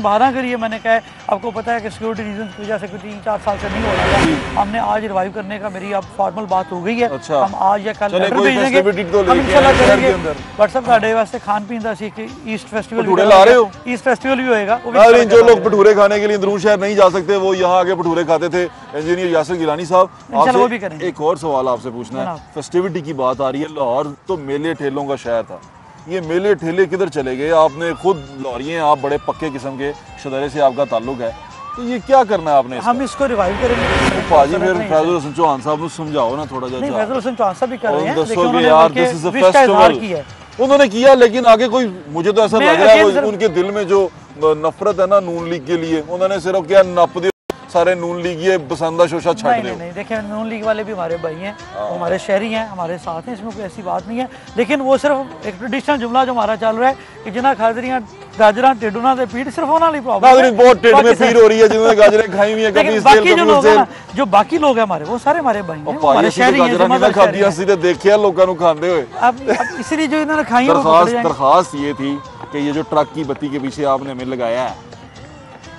बहारा के लिए मैंने कहा है, आपको पता है कि सिक्योरिटी रीजन की वजह से 3-4 साल से नहीं हो रहा है। हमने आज रिवाइव करने का मेरी अब फॉर्मल बात हो गई है। अच्छा। हम आज या कल लेटर भेजेंगे, हम इंशाल्लाह करेंगे। व्हाट्सएप साढ़े वास्ते खान पीन का सीख ईस्ट फेस्टिवल ला रहे हो, ईस्ट फेस्टिवल भी होएगा। जो लोग भटूरे खाने के लिए अंदरून शहर नहीं जा सकते, वो यहाँ आके भटूरे खाते थे। इंजीनियर यासिर गिलानी साहब, एक और सवाल आपसे पूछना है। फेस्टिविटी की बात आ रही है, लाहौर तो मेले ठेलों का शहर था, ये मेले ठेले किधर चले गए? आपने खुद लाहौरी हैं, आप बड़े पक्के किस्म के शदरे से आपका ताल्लुक है, तो ये क्या करना है आपने? हम इसको रिवाइव करेंगे। पाजी फिर फैजुल हसन चौहान साहब को समझाओ ना थोड़ा। नहीं, फैजुल हसन चौहान साहब भी कर रहे हैं, लेकिन उन्होंने उन्होंने किया, लेकिन आगे कोई, मुझे तो ऐसा लग रहा है उनके दिल में जो नफरत है ना नून लीग के लिए, उन्होंने सिर्फ क्या नप दिया सारे नून लीग ये बसंदा शोशा छाट रहे हो। नहीं, देखिए नून लीग वाले भी हमारे भाई हैं, हमारे शहरी हैं, हमारे साथ हैं, इसमें कोई ऐसी बात नहीं है। लेकिन वो सिर्फ एक ट्रेडिशनल जुमला जो हमारा चल रहा है कि जिन्हें खादरियां गाजरा टेडुना से पीड़ सिर्फ होना नहीं प्रॉब्लम है। बहुत टेड में पीड़ हो रही है, जिन्होंने गाजरें खाई हुई है कभी इस तेल जो बाकी लोग हैं हमारे, वो सारे हमारे भाई हैं, हमारे शहरी हैं। खादियां सीधे देखिए लोगों को खाते हुए। अब इसलिए जो इन्होंने खाई है, दरखास्त ये थी कि ये जो ट्रक की बत्ती के पीछे आपने हमें लगाया है,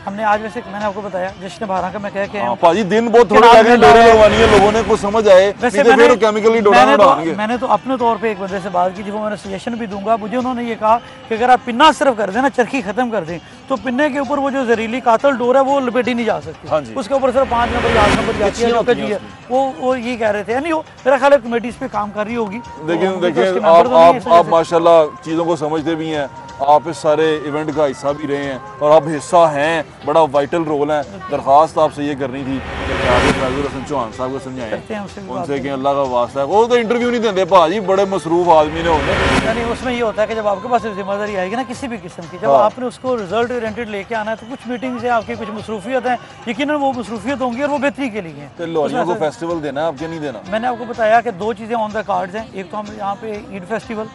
हमने आज वैसे मैंने आपको बताया जश्न बहारा का मैं कह के पाजी दिन बहुत थोड़े लगे, डोरे लगवानी है, लोगों ने कुछ समझ आए, नहीं तो फिर केमिकली डोरा उड़ाएंगे। मैंने तो अपने तौर पे एक बंदे से बात की थी, वो मैंने सजेशन भी दूंगा। मुझे उन्होंने ये कहा कि अगर आप पिन्ना सिर्फ कर दें ना, चरखी खत्म कर दें, तो पिन्ने के ऊपर वो जो जहरीली कातल डोर है वो लपेटी नहीं जा सकती, उसके ऊपर सिर्फ 5 नंबर 8 नंबर जाती है। वो ये कह रहे थे, नहीं वो मेरा ख्याल है कमेटी इस पे काम कर रही होगी। लेकिन देखिए आप माशाल्लाह चीज़ों को समझते भी हैं, आप इस सारे इवेंट का हिस्सा भी रहे हैं और आप हिस्सा हैं, बड़ा वाइटल रोल है। दरख्वास्त आपसे ये करनी थी कि आगे फैजुल हसन चौहान साहब को समझाएं, उनसे कि अल्लाह का वास्ता है, वो तो इंटरव्यू नहीं देते भाजी, बड़े मसरूफ आदमी ने होंगे। यानी उसमें ये होता है कि जब आपके पास जिम्मेदारी आएगी ना किसी भी किस्म की, जब आपने उसको रिजल्ट ओरिएंटेड लेके आना है, तो कुछ मीटिंग से आपकी कुछ मसरूफियत है, यकीनन वो मसरूफियत होंगी और वो बेहतरी के लिए है। लाहौरियों को फेस्टिवल देना है, आपके नहीं देना? मैंने आपको बताया कि 2 चीज़ें ऑन द कार्ड्स हैं। एक तो हम यहाँ पे ईद फेस्टिवल,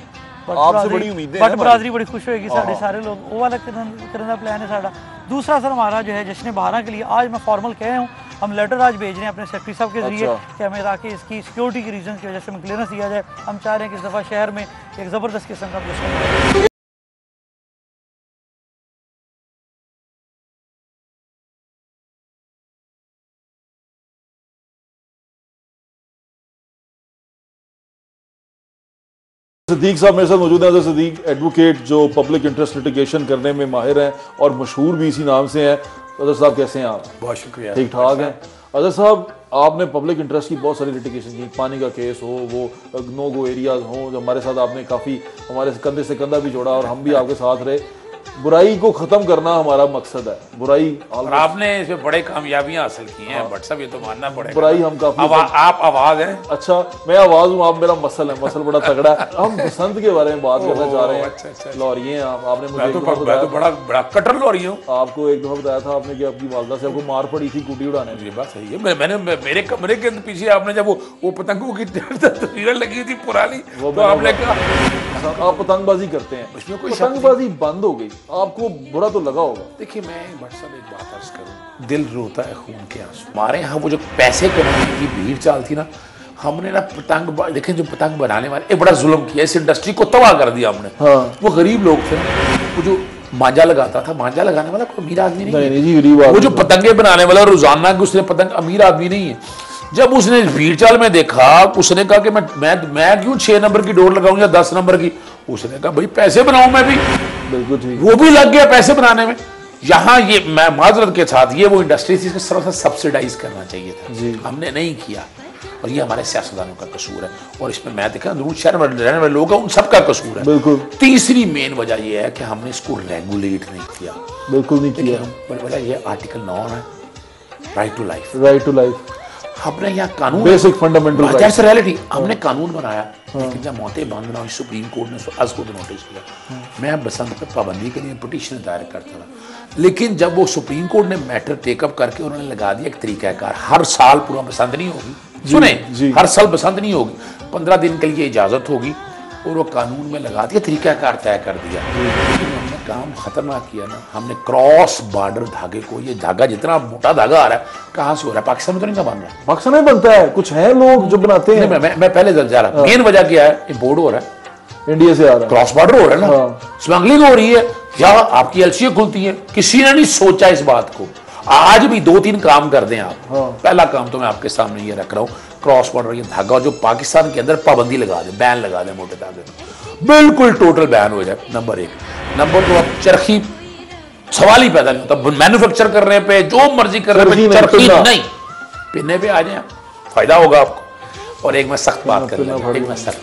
आपसे बड़ी उम्मीदें हैं, बरादरी बड़ी खुश होगी, सारे लोग वो वाला करने का प्लान है साड़ा। दूसरा सर हमारा जो है जश्न बहारा के लिए आज मैं फॉर्मल कह रहा हूँ, हम लेटर आज भेज रहे हैं अपने सेक्रेटरी साहब के जरिए कि हमें ताकि इसकी सिक्योरिटी की रीजन की वजह से हमें क्लियरेंस दिया जाए। हम चाह रहे हैं कि इस दफ़ा शहर में एक ज़बरदस्त किस्म का जश्न। सदीक साहब मेरे साथ मौजूद हैं। सदीक एडवोकेट जो पब्लिक इंटरेस्ट लिटिगेशन करने में माहिर हैं और मशहूर भी इसी नाम से हैं। अजहर साहब कैसे हैं आप? बहुत शुक्रिया, ठीक ठाक हैं। अजहर साहब, आपने पब्लिक इंटरेस्ट की बहुत सारी लिटिगेशन की, पानी का केस हो, वो नो गो एरियाज हो, जो हमारे साथ आपने काफ़ी हमारे कंधे से कंधा भी जोड़ा और हम भी आपके साथ रहे। बुराई को ख़त्म करना हमारा मकसद है, बुराई और आपने इसमें बड़े कामयाबियां हासिल की हैं। भट्ट साहब ये तो मानना पड़ेगा, बुराई हम काफी आप आवाज़ हैं। अच्छा, मैं आवाज़ हूँ, आप मेरा मसल है, मसल बड़ा तगड़ा है। हम बसंत के बारे में बात करना चाह रहे हैं। अच्छा। लाहौरी हैं आप, आपने मुझे बड़ा कट्टर लाहौरी हूँ। आपको एक दफ़ा बताया था आपने कि आपकी वालदा से आपको मार पड़ी थी कुटी उड़ाने में। ये बात सही है। मैंने मेरे कमरे के पीछे आपने जब वो पतंगों की तस्वीरें लगी थी पुरानी, तो आपने कहा आप पतंगबाजी करते हैं, उसमें कोई पतंगबाजी बंद हो गई, आपको बुरा तो लगा होगा। देखिए मैं भट्ट साहब एक बात अर्ज करूँ, दिल रोता है खून के आंसू। हमारे यहाँ वो जो पैसे कमाने की भीड़ चाल थी ना, हमने ना पतंग देखें, जो पतंग बनाने वाले एक बड़ा जुल्म किया, इस इंडस्ट्री को तबाह कर दिया हमने। वो गरीब लोग थे, वो जो मांझा लगाता था, मांझा लगाने वाला कोई अमीर आदमी नहीं नहीं जी, गरीब वो आदमी जो पतंगे बनाने वाला रोजाना की उसने पतंग, अमीर आदमी नहीं है। जब उसने भीड़ चाल में देखा, उसने कहा कि मैं क्यों 6 नंबर की डोर लगाऊं या 10 नंबर की, उसने कहा भाई पैसे बनाऊं मैं भी। बिल्कुल ठीक। वो भी लग गया पैसे बनाने में। यहाँ ये मैं माजरत के साथ, ये वो इंडस्ट्री थी जिसको सब्सिडाइज करना चाहिए था, हमने नहीं किया, और ये हमारे सियासतदानों का कसूर है। और इसमें मैं देखा अंदरून शहर में रहने वाले लोग हैं, उन सबका कसूर है। बिल्कुल। तीसरी मेन वजह ये है कि हमने इसको रेगुलेट नहीं किया। बिल्कुल नहीं किया। बोला ये आर्टिकल 9 है, right to life, right to life, हमने यहाँ कानून, बेसिक फंडामेंटल दैट्स रियलिटी, हमने कानून बनाया, लेकिन जब मौतें बंद ना हुई, सुप्रीम कोर्ट ने आज को नोटिस किया। मैं बसंत पे पाबंदी के लिए पिटीशन दायर करता था, लेकिन जब वो सुप्रीम कोर्ट ने मैटर टेकअप करके उन्होंने लगा दिया एक तरीकाकार, हर साल पूरा बसंत नहीं होगी, सुने, हर साल बसंत नहीं होगी, 15 दिन के लिए इजाजत होगी, और वो कानून में लगा दिया, तरीकाकार तय कर दिया। हमने काम खतरनाक किया ना, हमने क्रॉस बॉर्डर धागे को, ये धागा जितना मोटा धागा आ रहा है, कहाँ से हो रहा है? पाकिस्तान में तो नहीं बन रहा है। पाकिस्तान में बनता है, कुछ है लोग जो बनाते हैं। मैं पहले जा रहा, मेन वजह क्या है? इम्पोर्ट हो रहा है, इंडिया से आ रहा है, क्रॉस बॉर्डर हो रहा है ना, स्मगलिंग हो रही है, या आपकी एलसीए खुलती है। किसी ने नहीं सोचा इस बात को। आज भी 2-3 काम कर दें आप। पहला काम तो मैं आपके सामने ये रख रहा हूँ, क्रॉस बॉर्डर ये धागा जो पाकिस्तान के अंदर पाबंदी लगा दे, बैन लगा दे, मोटे धागे बिल्कुल टोटल बैन हो जाए, नंबर 1। नंबर 2, अब चरखी सवाल ही पैदा नहीं होता, मैन्युफैक्चर करने पे, जो मर्जी करने पे, चरखी नहीं, पिन्ने पे आ जाए, फायदा होगा आपको। और एक मैं सख्त बात कर रहा हूँ, एक मैं सख्त,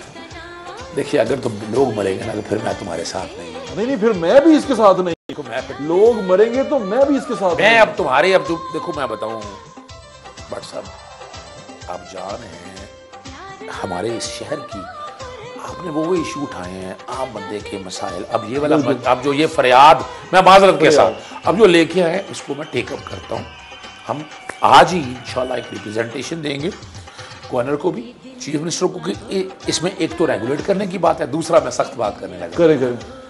देखिए अगर तो लोग मरेंगे ना तो फिर मैं तुम्हारे साथ नहीं, फिर मैं भी इसके साथ नहीं। लोग मरेंगे तो मैं भी इसके साथ मैं अब तुम्हारे, अब जो देखो मैं बताऊं भट्ट साहब, आप जा रहे हैं हमारे इस शहर की, आपने वो इशू उठाए हैं, आम बंदे के मसाइल, अब ये वाला, अब जो ये फरियाद मैं माजरत के साथ अब जो लेके आए, इसको मैं टेकअप करता हूँ। हम आज ही इंशाल्लाह एक रिप्रेजेंटेशन देंगे गवर्नर को भी, चीफ मिनिस्टर को, कि इसमें एक तो रेगुलेट करने की बात है, दूसरा मैं सख्त बात करने लगा। करें।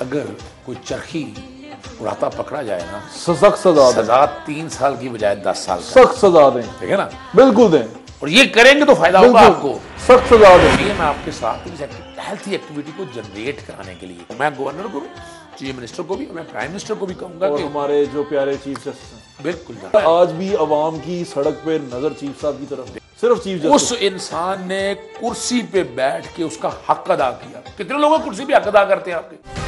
अगर कोई चरखी उड़ाता पकड़ा जाए ना, सख्त सजा 3 साल की बजाय 10 साल, सख्त सजा दें, ठीक है ना? बिल्कुल दें, और ये करेंगे तो फायदा होगा आपको, सख्त सजा दें। ये मैं आपके साथ इस हेल्थी एक्टिविटी को जनरेट कराने के लिए मैं गवर्नर को भी, चीफ मिनिस्टर को भी, मैं प्राइम मिनिस्टर को भी कहूंगा और कि हमारे जो प्यारे चीफ जस्टिस, बिल्कुल आज भी अवाम की सड़क पे नजर चीफ साहब की तरफ, सिर्फ चीफ जस्टिस। उस इंसान ने कुर्सी पे बैठ के उसका हक अदा किया। कितने लोग कुर्सी पे हक अदा करते हैं आपके?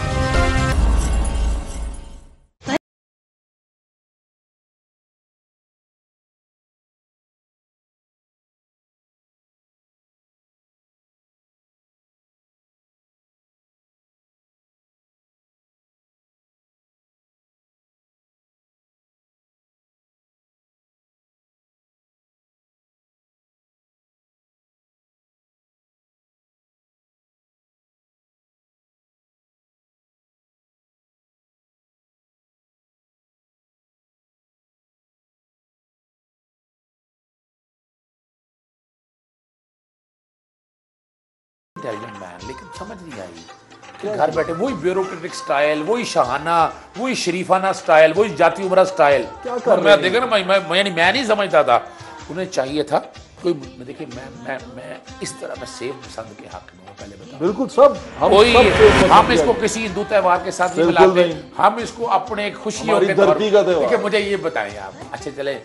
मैन, लेकिन समझ नहीं आई, घर बैठे वही ब्यूरोक्रेटिक स्टाइल, वही शाहाना, वही शरीफाना स्टाइल, वही जाति उमरा स्टाइल। मैं देखा ना, मैं नहीं समझता था, उन्हें चाहिए था कोई, देखिए मैं इस तरह मैं सेब पसंद के हक में हूं, पहले बताओ। बिल्कुल सब हम इसको किसी हिंदू त्योहार के साथ नहीं मिलाते, हम इसको अपने खुशियों के तौर पर। देखिए मुझे ये बताएं आप, अच्छा चले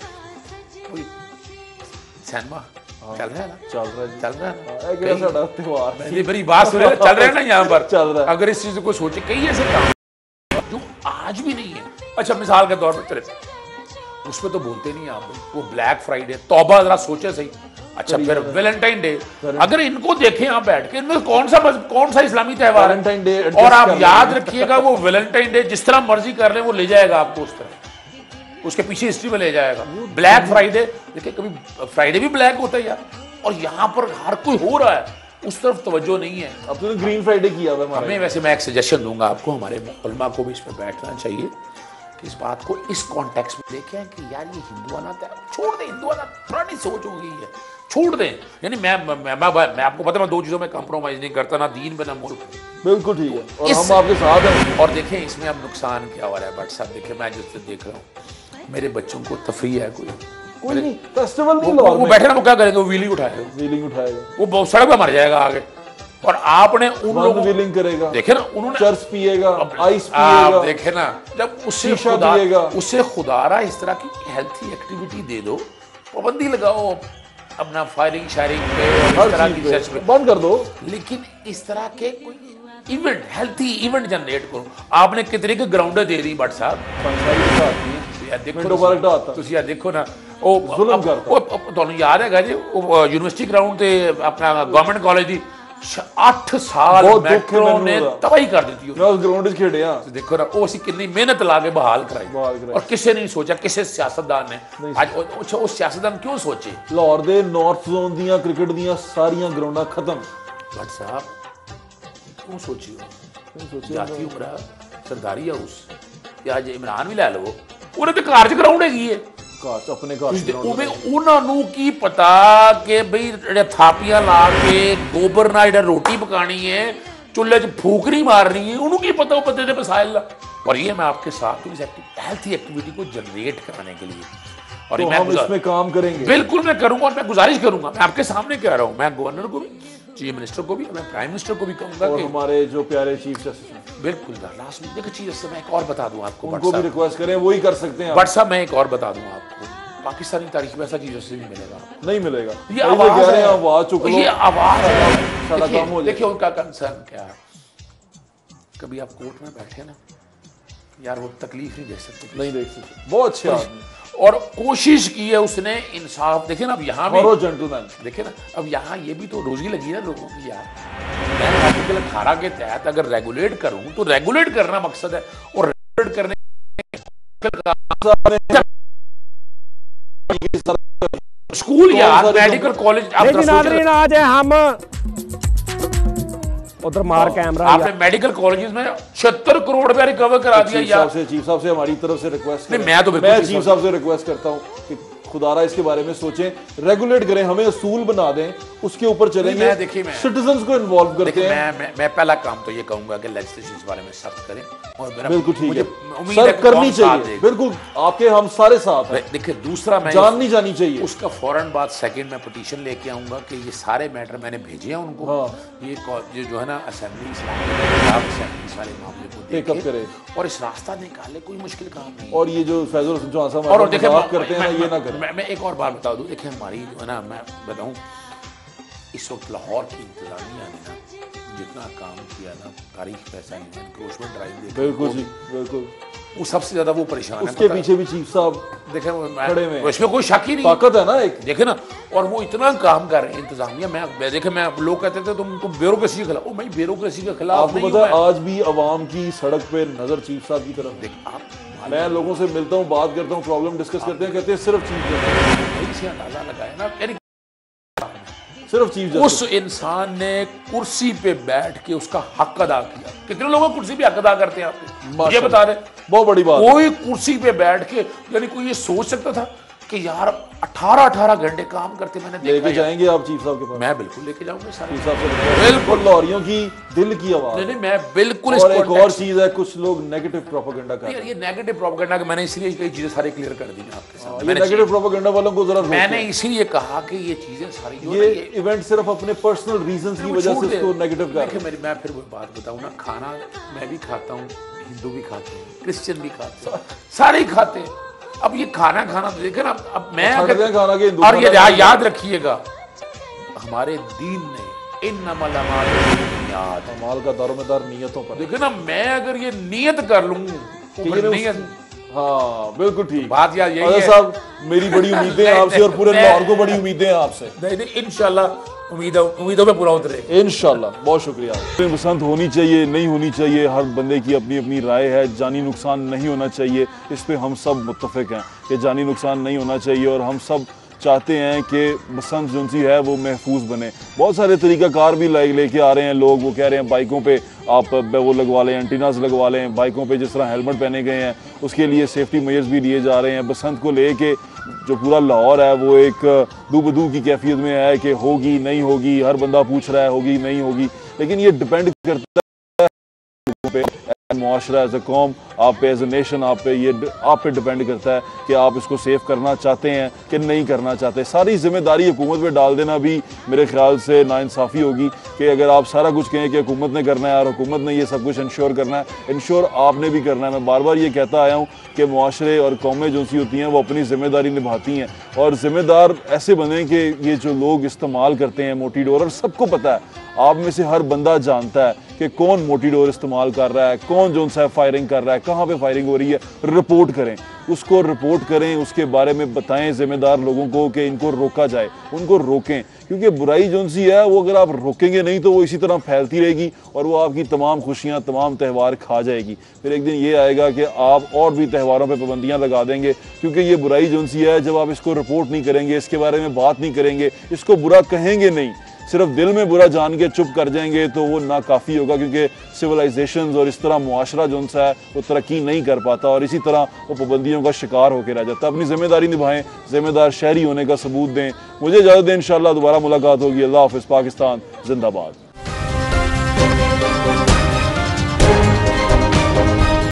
सिनेमा चल रहा है ना, चल रहा है, मेरी बात सुन, चल रहा है ना यहाँ पर, चल रहा है। अगर इस चीज को सोचे, कई ऐसे काम जो आज भी नहीं है। अच्छा मिसाल के तौर पर चले, उसमें तो बोलते नहीं आप, वो ब्लैक फ्राइडे, तौबा जरा सोचे सही। अच्छा फिर वैलेंटाइन डे, अगर इनको देखें यहाँ बैठ के, इनमें कौन सा इस्लामी त्योहार है? और आप याद रखिएगा, वो वैलेंटाइन डे जिस तरह मर्जी कर ले, वो ले जाएगा आपको उस तरह, उसके पीछे हिस्ट्री में ले जाएगा। ब्लैक फ्राइडे, देखिए कभी फ्राइडे भी ब्लैक होता है यार, और यहाँ पर हर कोई हो रहा है, उस तरफ तवज्जो नहीं है। अब तो ग्रीन फ्राइडे किया हुआ है हमें। वैसे मैं एक सजेशन दूंगा आपको, हमारे उलमा को भी इस पर बैठना चाहिए कि इस बात को इस कॉन्टेक्स्ट में देखें कि यार ये हिंदुआना छोड़ दें, हिंदुआना पुरानी सोच हो गई है, छोड़ दें। यानी मैं आपको पता है, मैं 2 चीज़ों में कंप्रोमाइज नहीं करता, ना दीन पे ना मुल्क। बिल्कुल ठीक है, और हम आपके साथ हैं। और देखें इसमें अब नुकसान क्या हो रहा है भट्ट साहब, देखिए मैं जिससे देख रहा हूँ, मेरे बच्चों को तफरीह है, कोई नहीं, फेस्टिवल नहीं, वो बैठे ना, वो क्या करेंगे, वो व्हीलिंग उठाएगा, वो सड़क पर मर जाएगा आगे। और आपने उन लोगों व्हीलिंग करेगा, देखे ना उन्होंने चर्च पिएगा, आइस पिएगा, देखे ना जब उससे खुदारा इस तरह की हेल्थी एक्टिविटी दे दो, पाबंदी लगाओ अपना फायरिंग शायरिंग पे और इस तरह की चर्च पे बंद कर दो, लेकिन इस तरह के कोई इवेंट हेल्थी इवेंट जनरेट करो। आपने कितने के ग्राउंड दे दी बट साहब, देखो देखो ना ਤੁਹਾਨੂੰ याद है जी यूनिवर्सिटी ग्राउंड ਤੇ अपना गवर्नमेंट कॉलेज ਦੀ 8 ਸਾਲ ਮੈਟਰੋ ਨੇ ਤਬਾਹੀ ਕਰ ਦਿੱਤੀ। मैं उस ग्राउंड 'ਚ ਖੇਡਿਆ, देखो ना वो ਅਸੀਂ ਕਿੰਨੀ ਮਿਹਨਤ ਲਾ ਕੇ ਬਹਾਲ ਕਰਾਈ और ਕਿਸੇ ਨੇ ਨਹੀਂ ਸੋਚਿਆ, ਕਿਸੇ ਸਿਆਸਤਦਾਨ ਨੇ ਅੱਜ ਉਹ ਸਿਆਸਤਦਾਨ ਕਿਉਂ ਸੋਚੇ। ਲਾਹੌਰ ਦੇ ਨਾਰਥ ਜ਼ੋਨ ਦੀਆਂ ਕ੍ਰਿਕਟ ਦੀਆਂ ਸਾਰੀਆਂ ਗਰਾਊਂਡਾਂ ਖਤਮ। भट्ट साहब क्यों सोचियो जाती उमरा सरदारी हाउस या ਅੱਜ ਇਮਰਾਨ ਵੀ ਲੈ ਲਵੋ, ਉਹਨੇ ਤੇ ਘਰ 'ਚ ਗਰਾਊਂਡ ਹੈਗੀ ਹੈ, अपने घर उन्होंने की पता कि भाई ਜਿਹੜੇ ਥਾਪੀਆਂ ਲਾ ਕੇ ਗੋਬਰ ਨਾਲ ਜਿਹੜਾ ਰੋਟੀ ਪਕਾਣੀ है, चूल्हे 'ਚ फूकनी मारनी है, उन्होंने की पता वो पते थे मसाइल। और ये मैं आपके साथ हूँ इस हेल्थी एक्टिविटी को जनरेट कराने के लिए, और तो हम इसमें काम करेंगे, बिल्कुल मैं करूंगा और मैं गुजारिश करूंगा, मैं आपके सामने कह रहा हूँ, मैं गवर्नर को भी, चीफ मिनिस्टर को भी, मैं प्राइम मिनिस्टर को भी कहूंगा और हमारे जो प्यारे चीफ जस्टिस, बिल्कुल लास्ट में देखो चीफ जस्टिस, मैं एक और बता दूं आपको, उनको भी रिक्वेस्ट करें, वही कर सकते हैं। बट साहब मैं एक और बता दूं आपको, पाकिस्तानी तारीख में ऐसा चीज जस्टिस नहीं मिलेगा, नहीं मिलेगा। ये आवाज है, ये आवाज है, सारा काम हो जाए। देखिए उनका कंसर्न क्या है, कभी आप कोर्ट में बैठे ना यार, वो तकलीफ नहीं देख सकते, नहीं देख सकते, बहुत अच्छे आदमी, और कोशिश की है उसने इंसाफ। देखिए ना अब यहाँ भी जेंटलमैन, देखिए ना अब यहाँ ये भी तो रोजगी लगी ना लोगों की यार। मैं आर्टिकल 18 के तहत अगर रेगुलेट करूँ तो रेगुलेट करना मकसद है, और रेगुलेट करने स्कूल यार मेडिकल कॉलेज आज हम उधर मार कैमरा, आपने मेडिकल कॉलेजेस में 76 करोड़ रुपया रिकवर करा दिया यार। चीफ साहब से हमारी तरफ से रिक्वेस्ट, नहीं मैं चीफ साहब से रिक्वेस्ट करता हूँ कि खुदारा इसके बारे में सोचें, रेगुलेट करें, हमें असूल बना दें, उसके ऊपर चलेंगे, सिटीजंस को इन्वॉल्व करते हैं। मैं पहला काम तो ये कहूंगा कि लेजिस्लेशन इस बारे में सख्त करें, और बिल्कुल ठीक है, सख्त करनी चाहिए, बिल्कुल आपके हम सारे साथ हैं। देखिए दूसरा मैं जान नहीं जानी चाहिए, उसका फौरन बाद सेकंड में पिटीशन लेके आऊंगा कि ये सारे मैटर मैंने भेजे हैं उनको, ये जो है ना असेंबली सारे मामले को टेकअप करे और इस रास्ता निकाले, कोई मुश्किल काम नहीं। और ये जो फैजल हसन और देखिए करते हैं ये ना करें। मैं एक और बात बता दूं, देखिए हमारी जो है ना, मैं बताऊं इस वक्त लाहौर की इंतजामिया ने ना जितना काम किया ना, तारीख पैसा एनक्रोचमेंट ड्राइव, बिल्कुल जी बिल्कुल, वो सबसे ज्यादा वो परेशान है, उसके पीछे भी चीफ साहब देखे खड़े में, इसमें कोई शक ही नहीं, ताकत है ना एक, देखे ना, और वो इतना काम कर रहे हैं इंतजामिया। मैं देखे मैं लोग कहते थे तुम ब्यूरोक्रेसी के खिलाफ, मैं ब्यूरोक्रेसी के खिलाफ आपको पता है आज भी अवाम की सड़क पे नजर चीफ साहब की तरफ। देख आप, मैं लोगों से मिलता हूँ, बात करता हूँ, प्रॉब्लम डिस्कस करते हैं, कहते हैं सिर्फ चीफ से अंदाजा लगाया ना, सिर्फ चीफ उस इंसान ने कुर्सी पे बैठ के उसका हक अदा किया। कितने लोग कुर्सी पे हक अदा करते हैं आपके, ये बता रहे, बहुत बड़ी बात। कोई कुर्सी पे बैठ के, यानी कोई ये सोच सकता था कि यार 18 घंटे काम करते मैंने देखा। लेके जाएंगे आप चीफ साहब के पास? मैं बिल्कुल लेके जाऊंगा चीफ साहब से, बिल्कुल लाहौरियों की दिल की आवाज। नहीं मैं बिल्कुल। और एक और चीज है, कुछ लोग नेगेटिव प्रोपेगेंडा कर रहे हैं। ये नेगेटिव प्रोपेगेंडा मैंने इसलिए कई चीजें सारी क्लियर कर दी आपके सामने। नेगेटिव प्रोपेगेंडा वालों को जरा मैंने इसीलिए कहा कि ये चीजें सारी जो ये इवेंट सिर्फ अपने पर्सनल रीजंस की वजह से इसको नेगेटिव कर रहे हैं। मैं फिर वो बात बताऊं ना, खाना मैं भी खाता हूँ, हिंदू भी खाते हैं, क्रिश्चियन भी खाते हैं, सारे ही खाते हैं। अब ये खाना तो देखे ना, अब मैं और ये याद रखिएगा हमारे दीन ने इन्नमल अमाल का दारोमदार नियतों पर। देखे ना, मैं अगर ये नियत कर लूं नियत, हाँ बिल्कुल ठीक बात यार यही है साहब। मेरी बड़ी उम्मीदें आपसे और पूरे लाहौर को बड़ी उम्मीदें हैं आपसे। नहीं इंशाल्लाह उम्मीदों पे पूरा उतरे इंशाल्लाह। बहुत शुक्रिया। बसंत होनी चाहिए नहीं होनी चाहिए, हर बंदे की अपनी अपनी राय है। जानी नुकसान नहीं होना चाहिए, इस पे हम सब मुत्तफिक हैं कि जानी नुकसान नहीं होना चाहिए, और हम सब चाहते हैं कि बसंत जो सी है वो महफूज बने। बहुत सारे तरीक़ाकार भी लेके आ रहे हैं लोग, वो कह रहे हैं बाइकों पे आप वो लगवा लें, एंटीनास लगवा लें, बाइकों पे जिस तरह हेलमेट पहने गए हैं उसके लिए सेफ्टी मेजर्स भी लिए जा रहे हैं। बसंत को लेके जो पूरा लाहौर है वो एक दूबदू की कैफियत में है कि होगी नहीं होगी, हर बंदा पूछ रहा है होगी नहीं होगी, लेकिन ये डिपेंड करता है मुआशरा एज ए कौम आप पे, एज ए नेशन आप पे डिपेंड करता है कि आप इसको सेव करना चाहते हैं कि नहीं करना चाहते। सारी जिम्मेदारी हुकूमत पे डाल देना भी मेरे ख्याल से नाइंसाफ़ी होगी कि अगर आप सारा कुछ कहें कि हुकूमत ने करना है और हुकूमत ने ये सब कुछ इंश्योर करना है, इंश्योर आपने भी करना है। मैं बार बार ये कहता आया हूँ कि मुआशरे और कौमें जो सी होती हैं वो अपनी ज़िम्मेदारी निभाती हैं और ज़िम्मेदार ऐसे बने कि ये जो लोग इस्तेमाल करते हैं मोटी डोर, और सबको पता है, आप में से हर बंदा जानता है कि कौन मोटी डोर इस्तेमाल कर रहा है, कौन जो सा फायरिंग कर रहा है, कहाँ पे फायरिंग हो रही है। रिपोर्ट करें, उसको रिपोर्ट करें, उसके बारे में बताएं ज़िम्मेदार लोगों को कि इनको रोका जाए, उनको रोकें, क्योंकि बुराई जो सी है वो अगर आप रोकेंगे नहीं तो वो इसी तरह फैलती रहेगी और वो आपकी तमाम खुशियाँ, तमाम त्यौहार खा जाएगी। फिर एक दिन ये आएगा कि आप और भी त्योहारों पे पाबंदियाँ लगा देंगे, क्योंकि ये बुराई जो सी है जब आप इसको रिपोर्ट नहीं करेंगे, इसके बारे में बात नहीं करेंगे, इसको बुरा कहेंगे नहीं, सिर्फ दिल में बुरा जान के चुप कर जाएंगे तो वो नाकाफ़ी होगा, क्योंकि सिविलाइजेशंस और इस तरह मुआशरा जो सा है वो तरक्की नहीं कर पाता और इसी तरह वो पाबंदियों का शिकार होकर रह जाता है। अपनी ज़िम्मेदारी निभाएं, ज़िम्मेदार शहरी होने का सबूत दें। मुझे इजाज़त दें, इंशाअल्लाह दोबारा मुलाकात होगी। अल्लाह हाफ़िज़। पाकिस्तान जिंदाबाद।